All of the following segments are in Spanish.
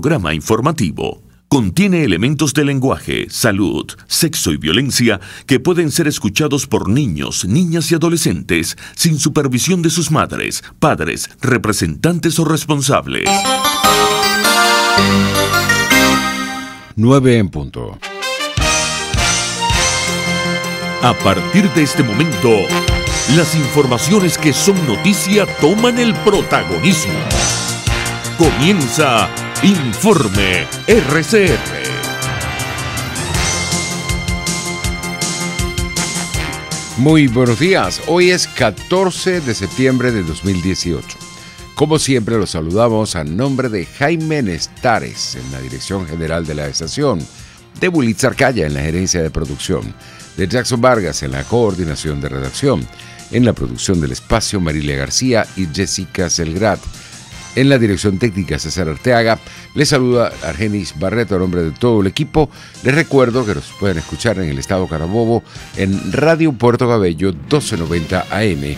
programa informativo. Contiene elementos de lenguaje, salud, sexo y violencia que pueden ser escuchados por niños, niñas y adolescentes sin supervisión de sus madres, padres, representantes o responsables. 9 en punto. A partir de este momento, las informaciones que son noticia toman el protagonismo. Comienza Informe RCR. Muy buenos días. Hoy es 14 de septiembre de 2018. Como siempre, los saludamos a nombre de Jaime Nestares en la dirección general de la estación, de Wilitz Arcaya en la gerencia de producción, de Jackson Vargas en la coordinación de redacción, en la producción del espacio Marilia García y Jessica Selgrad. En la dirección técnica César Arteaga, les saluda Argenis Barreto a nombre de todo el equipo. Les recuerdo que nos pueden escuchar en el estado Carabobo en Radio Puerto Cabello 1290 AM.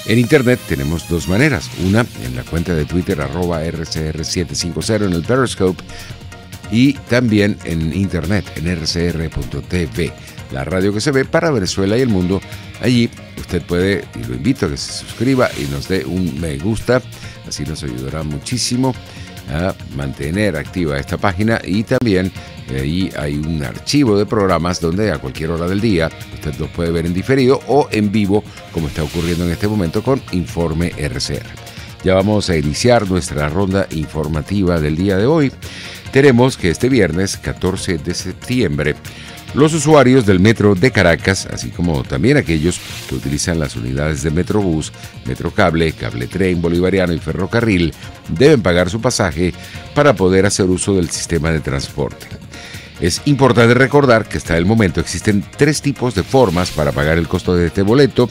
En internet tenemos dos maneras, una en la cuenta de Twitter @RCR750 en el Periscope y también en internet en rcr.tv, la radio que se ve para Venezuela y el mundo. Allí usted puede, y lo invito a que se suscriba y nos dé un me gusta, así nos ayudará muchísimo a mantener activa esta página. Y también ahí hay un archivo de programas donde a cualquier hora del día usted los puede ver en diferido o en vivo, como está ocurriendo en este momento con Informe RCR. Ya vamos a iniciar nuestra ronda informativa del día de hoy. Tenemos que este viernes 14 de septiembre los usuarios del metro de Caracas, así como también aquellos que utilizan las unidades de Metrobús, Metrocable, Cable Tren Bolivariano y Ferrocarril, deben pagar su pasaje para poder hacer uso del sistema de transporte. Es importante recordar que hasta el momento existen tres tipos de formas para pagar el costo de este boleto.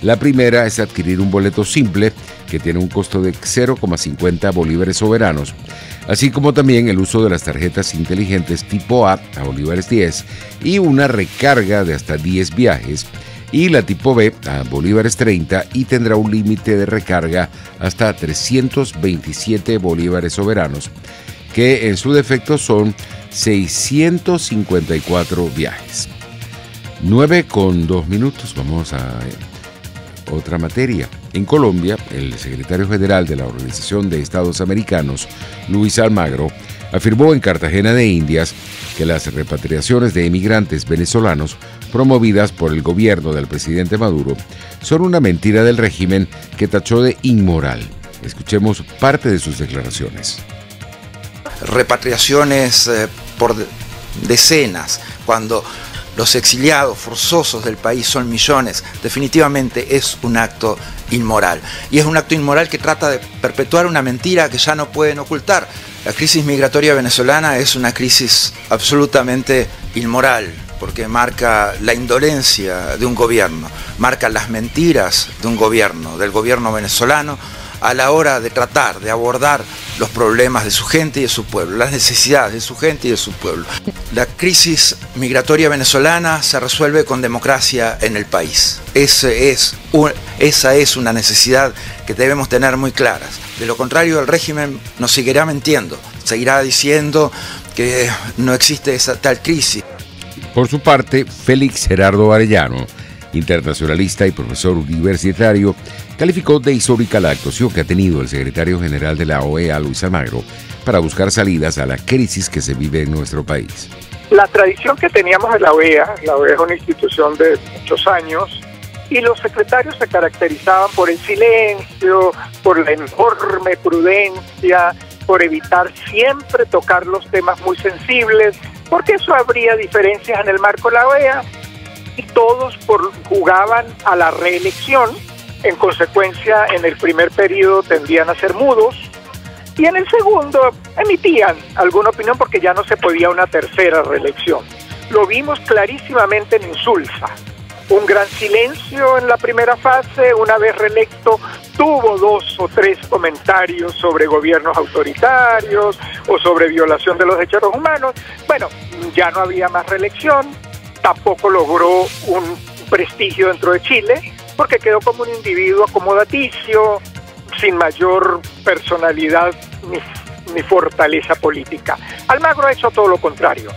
La primera es adquirir un boleto simple que tiene un costo de 0,50 bolívares soberanos, así como también el uso de las tarjetas inteligentes tipo A bolívares 10 y una recarga de hasta 10 viajes, y la tipo B a bolívares 30 y tendrá un límite de recarga hasta 327 bolívares soberanos, que en su defecto son 654 viajes. 9:02. Vamos a otra materia. En Colombia, el secretario general de la Organización de Estados Americanos, Luis Almagro, afirmó en Cartagena de Indias que las repatriaciones de inmigrantes venezolanos promovidas por el gobierno del presidente Maduro son una mentira del régimen que tachó de inmoral. Escuchemos parte de sus declaraciones. Repatriaciones por decenas, cuando los exiliados forzosos del país son millones, definitivamente es un acto inmoral. Y es un acto inmoral que trata de perpetuar una mentira que ya no pueden ocultar. La crisis migratoria venezolana es una crisis absolutamente inmoral, porque marca la indolencia de un gobierno, marca las mentiras de un gobierno, del gobierno venezolano, a la hora de tratar de abordar los problemas de su gente y de su pueblo, las necesidades de su gente y de su pueblo. La crisis migratoria venezolana se resuelve con democracia en el país. Esa es una necesidad que debemos tener muy claras. De lo contrario, el régimen nos seguirá mintiendo, seguirá diciendo que no existe esa tal crisis. Por su parte, Félix Gerardo Arellano, internacionalista y profesor universitario, calificó de histórica la actuación que ha tenido el secretario general de la OEA, Luis Almagro, para buscar salidas a la crisis que se vive en nuestro país. La tradición que teníamos de la OEA es una institución de muchos años, y los secretarios se caracterizaban por el silencio, por la enorme prudencia, por evitar siempre tocar los temas muy sensibles, porque eso habría diferencias en el marco de la OEA, y todos jugaban a la reelección. En consecuencia, en el primer periodo tendían a ser mudos y en el segundo emitían alguna opinión porque ya no se podía una tercera reelección. Lo vimos clarísimamente en Insulza. Un gran silencio en la primera fase. Una vez reelecto, tuvo 2 o 3 comentarios sobre gobiernos autoritarios o sobre violación de los derechos humanos. Bueno, ya no había más reelección. Tampoco logró un prestigio dentro de Chile, porque quedó como un individuo acomodaticio, sin mayor personalidad ni fortaleza política. Almagro ha hecho todo lo contrario.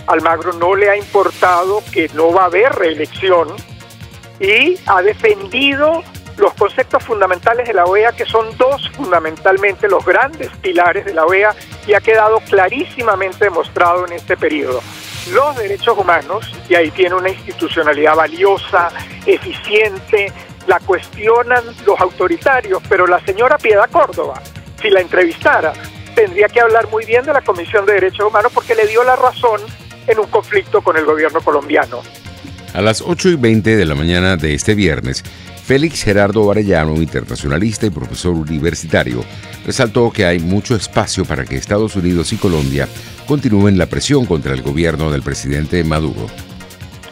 Almagro no le ha importado que no va a haber reelección y ha defendido los conceptos fundamentales de la OEA, que son dos fundamentalmente los grandes pilares de la OEA, y ha quedado clarísimamente demostrado en este periodo. Los derechos humanos, y ahí tiene una institucionalidad valiosa, eficiente, la cuestionan los autoritarios, pero la señora Piedad Córdoba, si la entrevistara, tendría que hablar muy bien de la Comisión de Derechos Humanos porque le dio la razón en un conflicto con el gobierno colombiano. A las 8:20 de la mañana de este viernes, Félix Gerardo Arellano, internacionalista y profesor universitario, resaltó que hay mucho espacio para que Estados Unidos y Colombia continúen la presión contra el gobierno del presidente Maduro.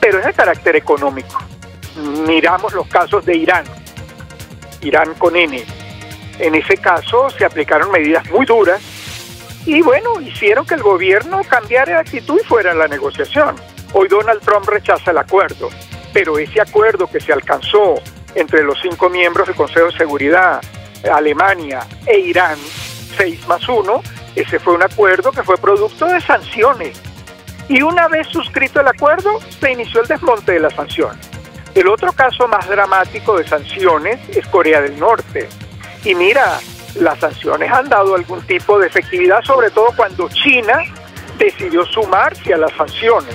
Pero es de carácter económico. Miramos los casos de Irán, Irán con N. En ese caso se aplicaron medidas muy duras y bueno, hicieron que el gobierno cambiara de actitud y fuera a la negociación. Hoy Donald Trump rechaza el acuerdo, pero ese acuerdo que se alcanzó entre los 5 miembros del Consejo de Seguridad, Alemania e Irán, 6+1, ese fue un acuerdo que fue producto de sanciones. Y una vez suscrito el acuerdo, se inició el desmonte de las sanciones. El otro caso más dramático de sanciones es Corea del Norte. Y mira, las sanciones han dado algún tipo de efectividad, sobre todo cuando China decidió sumarse a las sanciones.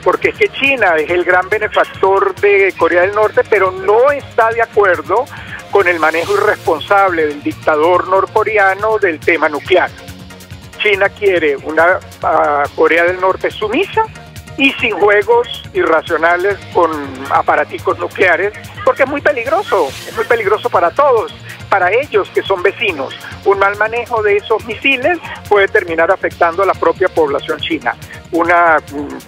Porque es que China es el gran benefactor de Corea del Norte, pero no está de acuerdo con el manejo irresponsable del dictador norcoreano del tema nuclear. China quiere una Corea del Norte sumisa y sin juegos irracionales con aparaticos nucleares, porque es muy peligroso para todos, para ellos que son vecinos. Un mal manejo de esos misiles puede terminar afectando a la propia población china. Una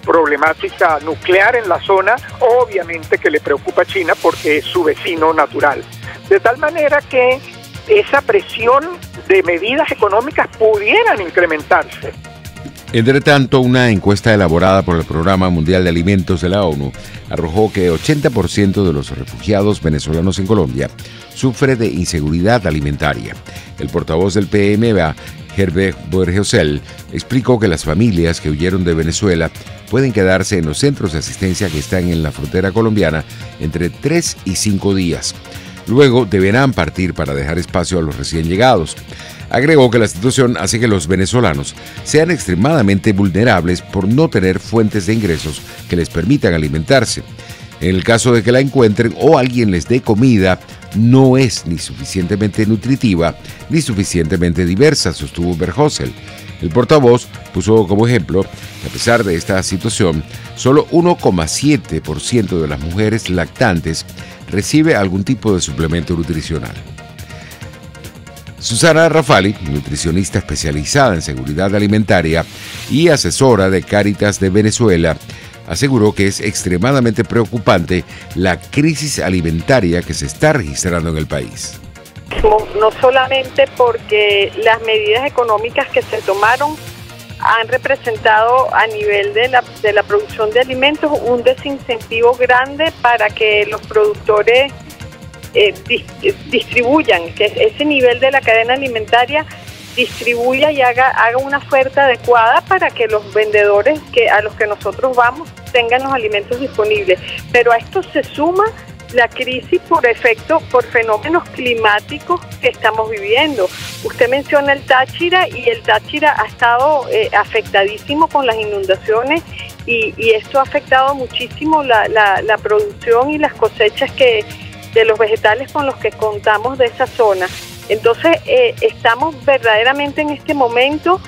problemática nuclear en la zona, obviamente que le preocupa a China porque es su vecino natural. De tal manera que esa presión de medidas económicas pudieran incrementarse. Entre tanto, una encuesta elaborada por el Programa Mundial de Alimentos de la ONU arrojó que 80% de los refugiados venezolanos en Colombia sufre de inseguridad alimentaria. El portavoz del PMA, Herbert Borgesel, explicó que las familias que huyeron de Venezuela pueden quedarse en los centros de asistencia que están en la frontera colombiana entre 3 y 5 días. Luego deberán partir para dejar espacio a los recién llegados. Agregó que la situación hace que los venezolanos sean extremadamente vulnerables por no tener fuentes de ingresos que les permitan alimentarse. En el caso de que la encuentren o alguien les dé comida, no es ni suficientemente nutritiva ni suficientemente diversa, sostuvo Borgesel. El portavoz puso como ejemplo que a pesar de esta situación, solo 1,7% de las mujeres lactantes recibe algún tipo de suplemento nutricional. Susana Rafali, nutricionista especializada en seguridad alimentaria y asesora de Cáritas de Venezuela, aseguró que es extremadamente preocupante la crisis alimentaria que se está registrando en el país. No solamente porque las medidas económicas que se tomaron han representado a nivel de la producción de alimentos un desincentivo grande para que los productores distribuyan, que ese nivel de la cadena alimentaria distribuya y haga una oferta adecuada para que los vendedores a los que nosotros vamos tengan los alimentos disponibles. Pero a esto se suma la crisis por fenómenos climáticos que estamos viviendo. Usted menciona el Táchira y el Táchira ha estado afectadísimo con las inundaciones y esto ha afectado muchísimo la producción y las cosechas de los vegetales con los que contamos de esa zona. Entonces estamos verdaderamente en este momento,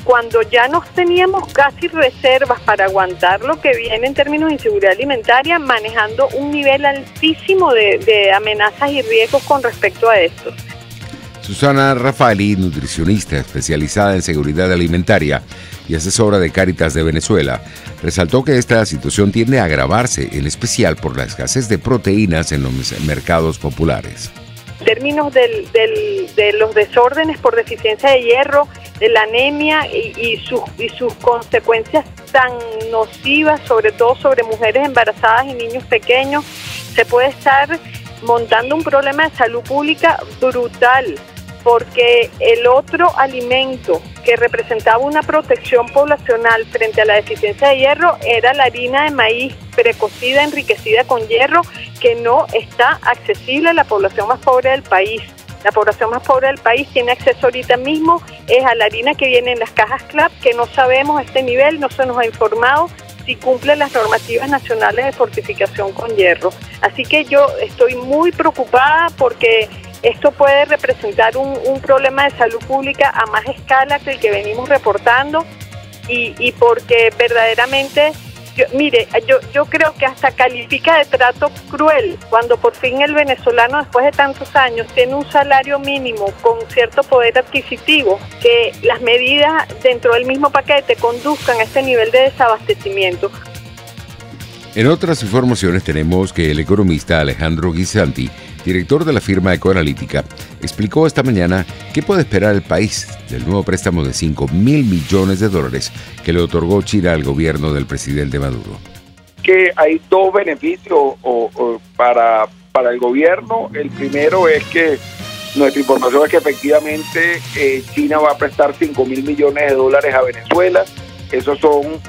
cuando ya nos teníamos casi reservas para aguantar lo que viene en términos de inseguridad alimentaria, manejando un nivel altísimo de amenazas y riesgos con respecto a esto. Susana Rafali, nutricionista especializada en seguridad alimentaria y asesora de Cáritas de Venezuela, resaltó que esta situación tiende a agravarse, en especial por la escasez de proteínas en los mercados populares. En términos de los desórdenes por deficiencia de hierro, de la anemia y sus consecuencias tan nocivas, sobre todo sobre mujeres embarazadas y niños pequeños, se puede estar montando un problema de salud pública brutal, porque el otro alimento que representaba una protección poblacional frente a la deficiencia de hierro era la harina de maíz precocida, enriquecida con hierro, que no está accesible a la población más pobre del país. La población más pobre del país tiene acceso ahorita mismo es a la harina que viene en las cajas CLAP, que no sabemos este nivel, no se nos ha informado si cumple las normativas nacionales de fortificación con hierro. Así que yo estoy muy preocupada porque esto puede representar un problema de salud pública a más escala que el que venimos reportando y porque verdaderamente, yo creo que hasta califica de trato cruel cuando por fin el venezolano, después de tantos años, tiene un salario mínimo con cierto poder adquisitivo, que las medidas dentro del mismo paquete conduzcan a este nivel de desabastecimiento. En otras informaciones tenemos que el economista Alejandro Guisanti, director de la firma Ecoanalítica, explicó esta mañana qué puede esperar el país del nuevo préstamo de $5.000 millones que le otorgó China al gobierno del presidente Maduro. Que hay dos beneficios para el gobierno. El primero es que nuestra información es que efectivamente China va a prestar $5.000 millones a Venezuela. Esos son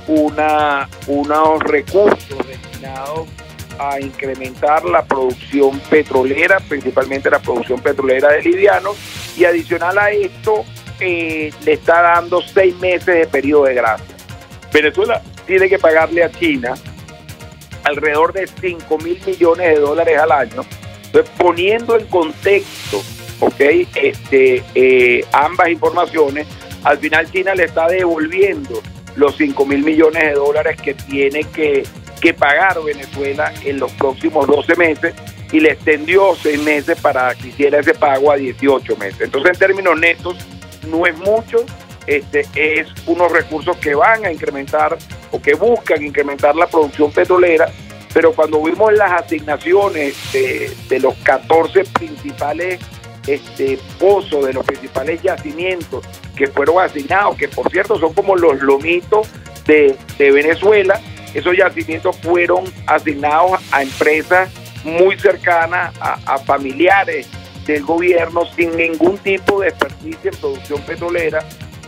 unos recursos destinados a incrementar la producción petrolera, principalmente la producción petrolera de livianos, y adicional a esto le está dando 6 meses de periodo de gracia. Venezuela tiene que pagarle a China alrededor de $5.000 millones al año. Entonces, poniendo en contexto, ambas informaciones, al final China le está devolviendo los $5.000 millones que tiene que pagar Venezuela en los próximos 12 meses y le extendió 6 meses para que hiciera ese pago a 18 meses. Entonces, en términos netos, no es mucho, es unos recursos que van a incrementar o que buscan incrementar la producción petrolera, pero cuando vimos las asignaciones de los 14 principales pozos, de los principales yacimientos que fueron asignados, que por cierto son como los lomitos de Venezuela, esos yacimientos fueron asignados a empresas muy cercanas a familiares del gobierno, sin ningún tipo de experticia en producción petrolera,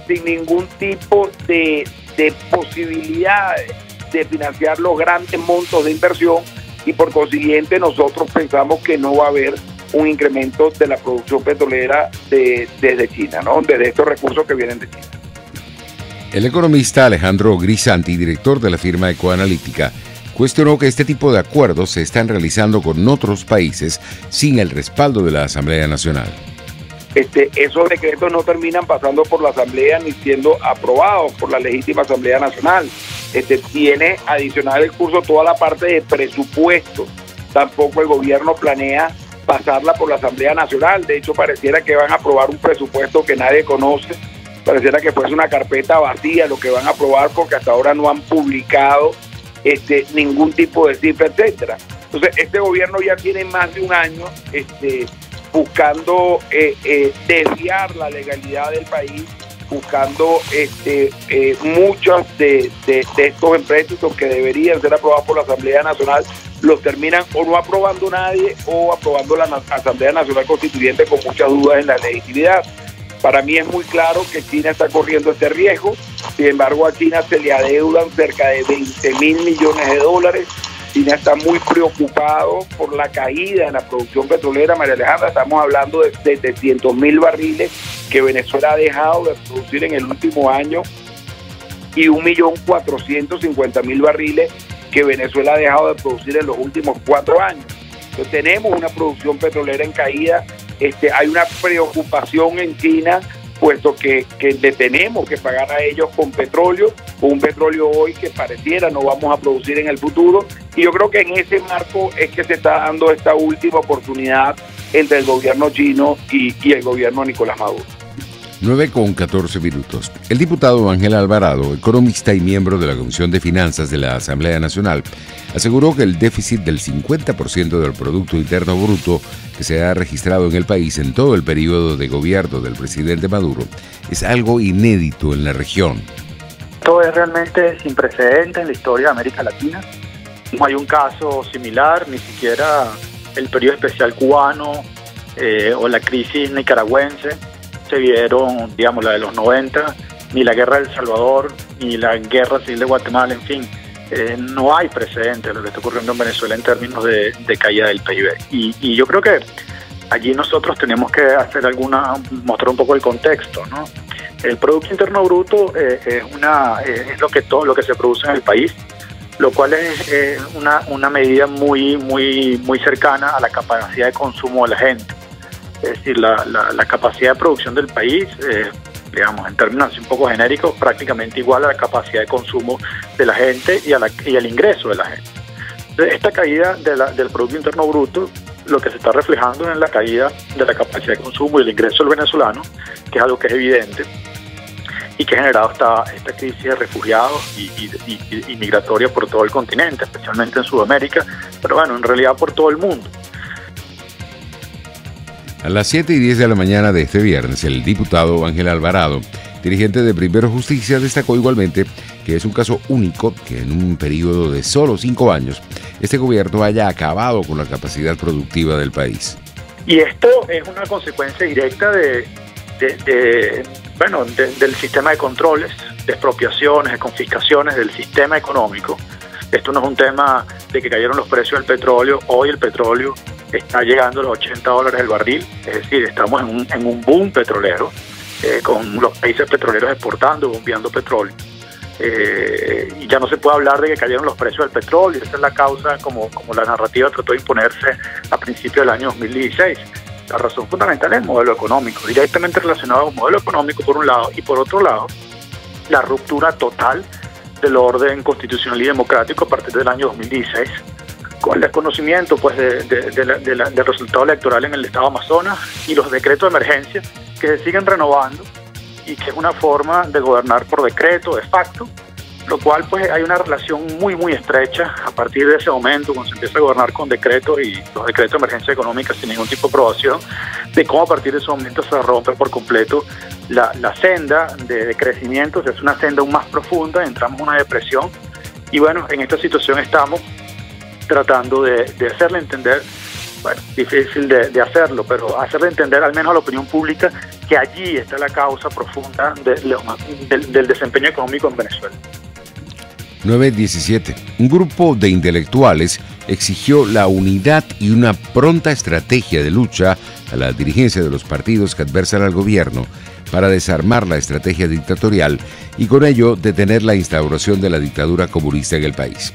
sin ningún tipo de posibilidad de financiar los grandes montos de inversión, y por consiguiente nosotros pensamos que no va a haber un incremento de la producción petrolera desde China, ¿no? Desde estos recursos que vienen de China. El economista Alejandro Guisanti, director de la firma Ecoanalítica, cuestionó que este tipo de acuerdos se están realizando con otros países sin el respaldo de la Asamblea Nacional. Esos decretos no terminan pasando por la Asamblea ni siendo aprobados por la legítima Asamblea Nacional. Tiene adicional el curso toda la parte de presupuesto. Tampoco el gobierno planea pasarla por la Asamblea Nacional. De hecho, pareciera que van a aprobar un presupuesto que nadie conoce. Pareciera que fuese una carpeta vacía lo que van a aprobar, porque hasta ahora no han publicado ningún tipo de cifra, etcétera. Entonces, este gobierno ya tiene más de un año buscando desviar la legalidad del país, buscando muchos de estos empréstitos que deberían ser aprobados por la Asamblea Nacional, los terminan o no aprobando nadie o aprobando la Asamblea Nacional Constituyente con muchas dudas en la legitimidad. Para mí es muy claro que China está corriendo este riesgo. Sin embargo, a China se le adeudan cerca de $20.000 millones. China está muy preocupado por la caída en la producción petrolera, María Alejandra. Estamos hablando de 700.000 barriles que Venezuela ha dejado de producir en el último año y 1.450.000 barriles que Venezuela ha dejado de producir en los últimos 4 años. Entonces, tenemos una producción petrolera en caída. Hay una preocupación en China, puesto que le tenemos que pagar a ellos con petróleo, con un petróleo hoy que pareciera no vamos a producir en el futuro. Y yo creo que en ese marco es que se está dando esta última oportunidad entre el gobierno chino y el gobierno de Nicolás Maduro. 9:14. El diputado Ángel Alvarado, economista y miembro de la Comisión de Finanzas de la Asamblea Nacional, aseguró que el déficit del 50% del Producto Interno Bruto que se ha registrado en el país en todo el periodo de gobierno del presidente Maduro es algo inédito en la región. Esto es realmente sin precedentes en la historia de América Latina. No hay un caso similar, ni siquiera el periodo especial cubano o la crisis nicaragüense. se vieron, digamos, la de los 90, ni la guerra del Salvador, ni la guerra civil de Guatemala, en fin. No hay precedente de lo que está ocurriendo en Venezuela en términos de caída del PIB. Y yo creo que allí nosotros tenemos que hacer mostrar un poco el contexto, ¿no? El Producto Interno Bruto es todo lo que se produce en el país, lo cual es una medida muy cercana a la capacidad de consumo de la gente. Es decir, la capacidad de producción del país, digamos, en términos así un poco genéricos, prácticamente igual a la capacidad de consumo de la gente y al ingreso de la gente. Entonces, esta caída del Producto Interno Bruto, lo que se está reflejando en la caída de la capacidad de consumo y el ingreso del venezolano, que es algo que es evidente, y que ha generado esta crisis de refugiados y migratoria por todo el continente, especialmente en Sudamérica, pero bueno, en realidad por todo el mundo. A las 7:10 de la mañana de este viernes, el diputado Ángel Alvarado, dirigente de Primero Justicia, destacó igualmente que es un caso único que en un periodo de solo 5 años este gobierno haya acabado con la capacidad productiva del país. Y esto es una consecuencia directa del sistema de controles, de expropiaciones, de confiscaciones del sistema económico. Esto no es un tema de que cayeron los precios del petróleo. Hoy el petróleo está llegando a los $80 el barril, es decir, estamos en un boom petrolero, con los países petroleros exportando, bombeando petróleo. Y ya no se puede hablar de que cayeron los precios del petróleo. Esa es la causa, como la narrativa trató de imponerse a principios del año 2016. La razón fundamental es el modelo económico, directamente relacionado al modelo económico por un lado, y por otro lado, la ruptura total del orden constitucional y democrático a partir del año 2016, con el desconocimiento pues del resultado electoral en el estado Amazonas y los decretos de emergencia que se siguen renovando y que es una forma de gobernar por decreto, de facto, lo cual pues hay una relación muy estrecha a partir de ese momento, cuando se empieza a gobernar con decretos y los decretos de emergencia económica sin ningún tipo de aprobación, de cómo a partir de ese momento se rompe por completo la senda de crecimiento, es una senda aún más profunda, entramos en una depresión y bueno, en esta situación estamos tratando de hacerle entender, bueno, difícil de hacerlo, pero hacerle entender al menos a la opinión pública que allí está la causa profunda del desempeño económico en Venezuela. 9:17. Un grupo de intelectuales exigió la unidad y una pronta estrategia de lucha a la dirigencia de los partidos que adversan al gobierno para desarmar la estrategia dictatorial y con ello detener la instauración de la dictadura comunista en el país.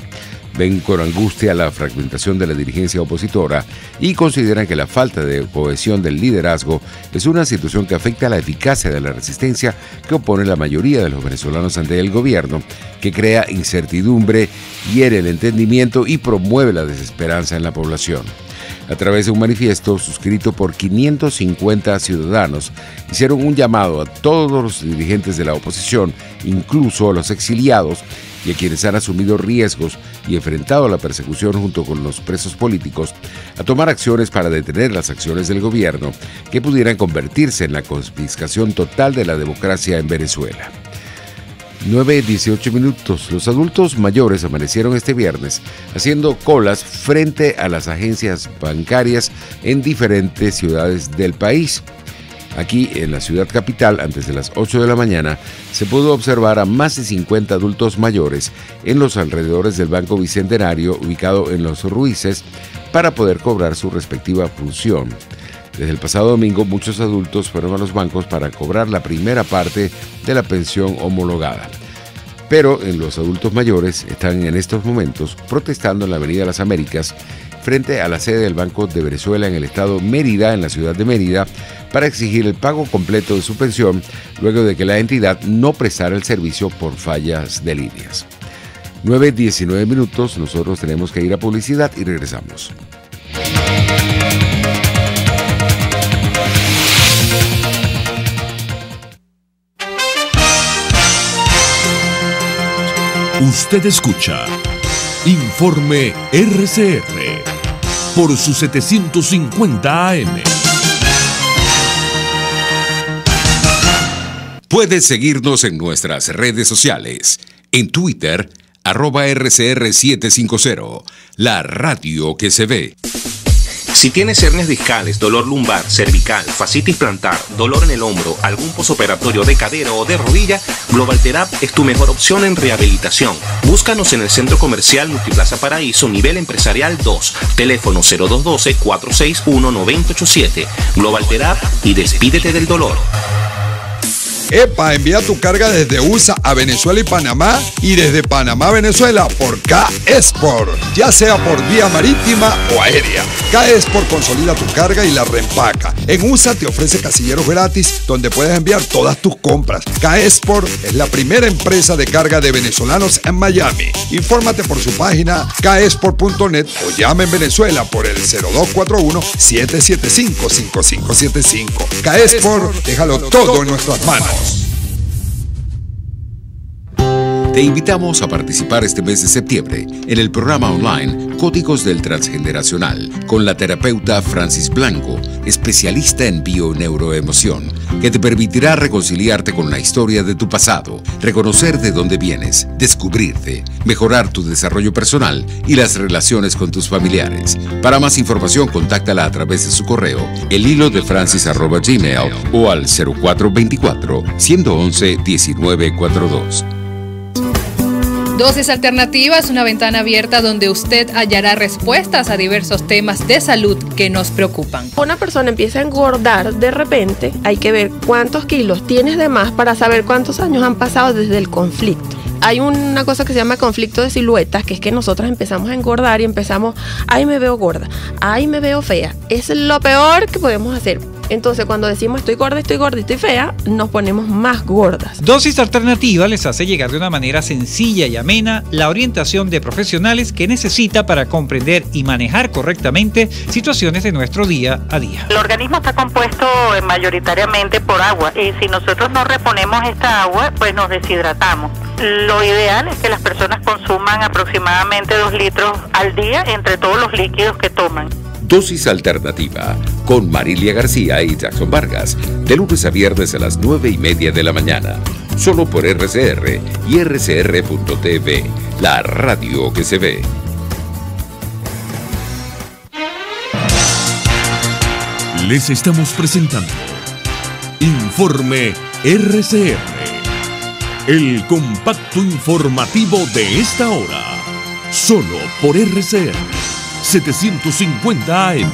Ven con angustia la fragmentación de la dirigencia opositora y consideran que la falta de cohesión del liderazgo es una situación que afecta a la eficacia de la resistencia que opone la mayoría de los venezolanos ante el gobierno, que crea incertidumbre, hiere el entendimiento y promueve la desesperanza en la población. A través de un manifiesto suscrito por 550 ciudadanos, hicieron un llamado a todos los dirigentes de la oposición, incluso a los exiliados, y a quienes han asumido riesgos y enfrentado la persecución junto con los presos políticos, a tomar acciones para detener las acciones del gobierno que pudieran convertirse en la confiscación total de la democracia en Venezuela. 9:18. Los adultos mayores amanecieron este viernes haciendo colas frente a las agencias bancarias en diferentes ciudades del país. Aquí, en la ciudad capital, antes de las 8 de la mañana, se pudo observar a más de 50 adultos mayores en los alrededores del Banco Bicentenario, ubicado en Los Ruices, para poder cobrar su respectiva función. Desde el pasado domingo, muchos adultos fueron a los bancos para cobrar la primera parte de la pensión homologada. Pero los adultos mayores están en estos momentos protestando en la Avenida Las Américas, frente a la sede del Banco de Venezuela en el estado Mérida, en la ciudad de Mérida, para exigir el pago completo de su pensión luego de que la entidad no prestara el servicio por fallas de líneas. 9:19. Nosotros tenemos que ir a publicidad y regresamos. Usted escucha Informe RCR por su 750 AM. Puedes seguirnos en nuestras redes sociales. En Twitter, @RCR750, la radio que se ve. Si tienes hernias discales, dolor lumbar, cervical, fascitis plantar, dolor en el hombro, algún posoperatorio de cadera o de rodilla, Global Therap es tu mejor opción en rehabilitación. Búscanos en el Centro Comercial Multiplaza Paraíso, nivel empresarial 2, teléfono 0212-461-9087. Global Therap y despídete del dolor. ¡Epa! Envía tu carga desde USA a Venezuela y Panamá y desde Panamá a Venezuela por K-Export, ya sea por vía marítima o aérea. K-Export consolida tu carga y la reempaca. En USA te ofrece casilleros gratis donde puedes enviar todas tus compras. K-Export es la primera empresa de carga de venezolanos en Miami. Infórmate por su página kexport.net o llama en Venezuela por el 0241-775-5575. K-Export, déjalo todo en nuestras manos. Te invitamos a participar este mes de septiembre en el programa online Códigos del Transgeneracional con la terapeuta Francis Blanco, especialista en bio-neuroemoción, que te permitirá reconciliarte con la historia de tu pasado, reconocer de dónde vienes, descubrirte, mejorar tu desarrollo personal y las relaciones con tus familiares. Para más información, contáctala a través de su correo, elhilodefrancis@gmail o al 0424-111-1942. Dosis Alternativa es una ventana abierta donde usted hallará respuestas a diversos temas de salud que nos preocupan. Una persona empieza a engordar de repente, hay que ver cuántos kilos tienes de más para saber cuántos años han pasado desde el conflicto. Hay una cosa que se llama conflicto de siluetas, que es que nosotras empezamos a engordar y empezamos, ay, me veo gorda, ay, me veo fea. Es lo peor que podemos hacer. Entonces, cuando decimos estoy gorda, estoy fea, nos ponemos más gordas. Dosis Alternativa les hace llegar de una manera sencilla y amena la orientación de profesionales que necesita para comprender y manejar correctamente situaciones de nuestro día a día. El organismo está compuesto mayoritariamente por agua y si nosotros no reponemos esta agua, pues nos deshidratamos. Lo ideal es que las personas consuman aproximadamente 2 litros al día entre todos los líquidos que toman. Dosis Alternativa con Marilia García y Jackson Vargas, de lunes a viernes a las 9:30 de la mañana, solo por RCR y RCR.tv, la radio que se ve. Les estamos presentando Informe RCR, el compacto informativo de esta hora, solo por RCR 750 AM.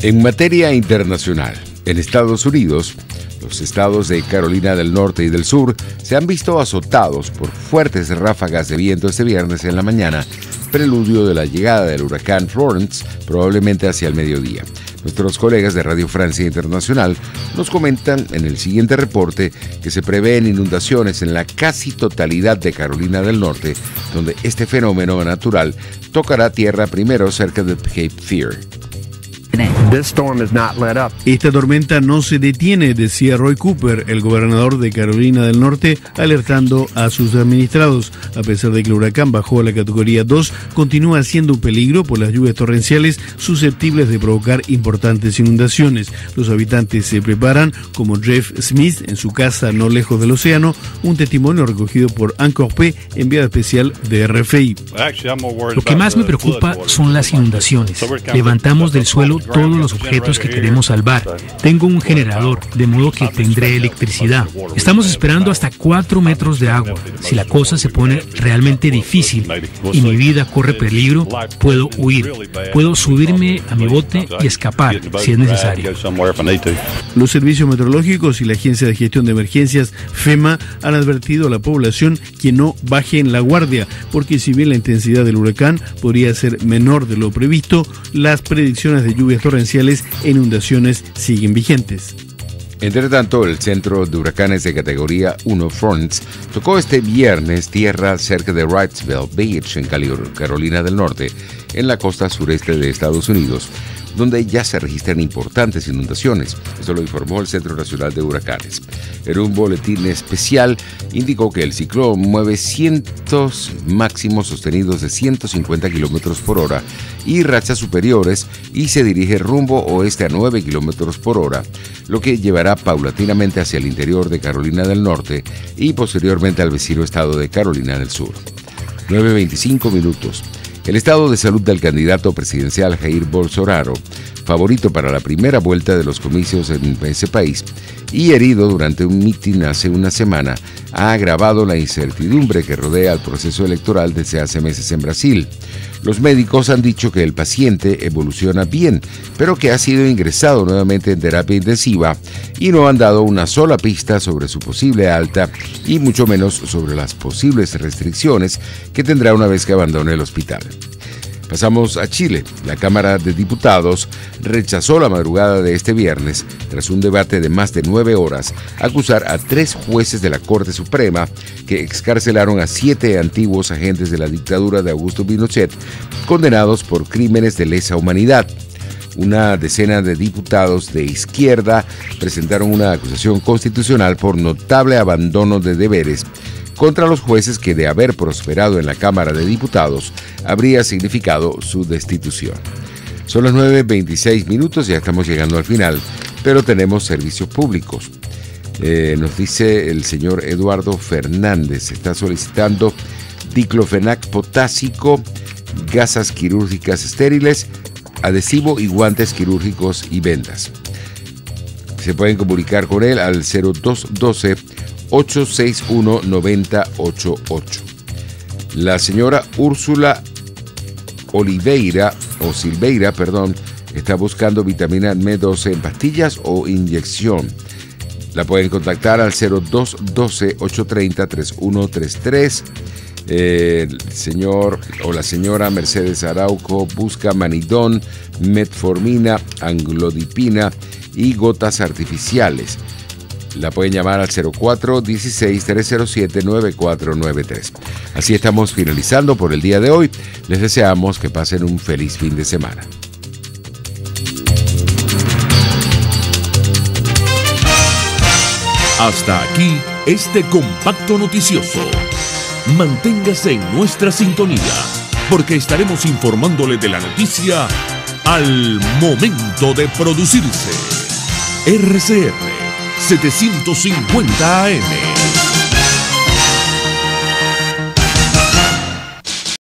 En materia internacional, en Estados Unidos, los estados de Carolina del Norte y del Sur se han visto azotados por fuertes ráfagas de viento este viernes en la mañana, preludio de la llegada del huracán Florence, probablemente hacia el mediodía. Nuestros colegas de Radio Francia Internacional nos comentan en el siguiente reporte que se prevén inundaciones en la casi totalidad de Carolina del Norte, donde este fenómeno natural tocará tierra primero cerca de Cape Fear. Esta tormenta no se detiene, decía Roy Cooper, el gobernador de Carolina del Norte, alertando a sus administrados. A pesar de que el huracán bajó a la categoría 2, continúa siendo un peligro por las lluvias torrenciales susceptibles de provocar importantes inundaciones. Los habitantes se preparan, como Jeff Smith en su casa no lejos del océano, un testimonio recogido por Anchor P, enviado especial de RFI. Lo que más me preocupa son las inundaciones. Levantamos del suelo todos los objetos que queremos salvar. Tengo un generador, de modo que tendré electricidad. Estamos esperando hasta 4 metros de agua. Si la cosa se pone realmente difícil y mi vida corre peligro, puedo huir. Puedo subirme a mi bote y escapar si es necesario. Los servicios meteorológicos y la Agencia de Gestión de Emergencias, FEMA, han advertido a la población que no bajen la guardia, porque si bien la intensidad del huracán podría ser menor de lo previsto, las predicciones de lluvias torrenciales e inundaciones siguen vigentes. Entre tanto, el centro de huracanes de categoría 1 Florence tocó este viernes tierra cerca de Wrightsville Beach en Carolina del Norte, en la costa sureste de Estados Unidos. donde ya se registran importantes inundaciones. Esto lo informó el Centro Nacional de Huracanes. En un boletín especial indicó que el ciclón mueve vientos máximos sostenidos de 150 kilómetros por hora y rachas superiores y se dirige rumbo oeste a 9 kilómetros por hora, lo que llevará paulatinamente hacia el interior de Carolina del Norte y posteriormente al vecino estado de Carolina del Sur. 9:25 minutos. El estado de salud del candidato presidencial Jair Bolsonaro, favorito para la primera vuelta de los comicios en ese país, y herido durante un mitin hace una semana, ha agravado la incertidumbre que rodea el proceso electoral desde hace meses en Brasil. Los médicos han dicho que el paciente evoluciona bien, pero que ha sido ingresado nuevamente en terapia intensiva y no han dado una sola pista sobre su posible alta y mucho menos sobre las posibles restricciones que tendrá una vez que abandone el hospital. Pasamos a Chile. La Cámara de Diputados rechazó la madrugada de este viernes, tras un debate de más de 9 horas, acusar a 3 jueces de la Corte Suprema que excarcelaron a 7 antiguos agentes de la dictadura de Augusto Pinochet, condenados por crímenes de lesa humanidad. Una decena de diputados de izquierda presentaron una acusación constitucional por notable abandono de deberes contra los jueces que, de haber prosperado en la Cámara de Diputados, habría significado su destitución. Son las 9:26 minutos, ya estamos llegando al final, pero tenemos servicios públicos. Nos dice el señor Eduardo Fernández, está solicitando diclofenac potásico, gasas quirúrgicas estériles, adhesivo y guantes quirúrgicos y vendas. Se pueden comunicar con él al 0212-861-9088. La señora Úrsula Silveira, está buscando vitamina M12 en pastillas o inyección. La pueden contactar al 0212-830-3133. El señor o la señora Mercedes Araujo busca manidón, metformina, anglodipina y gotas artificiales. La pueden llamar al 04-16-307-9493. Así estamos finalizando por el día de hoy. Les deseamos que pasen un feliz fin de semana. Hasta aquí este compacto noticioso. Manténgase en nuestra sintonía, porque estaremos informándole de la noticia al momento de producirse. RCR 750 AM.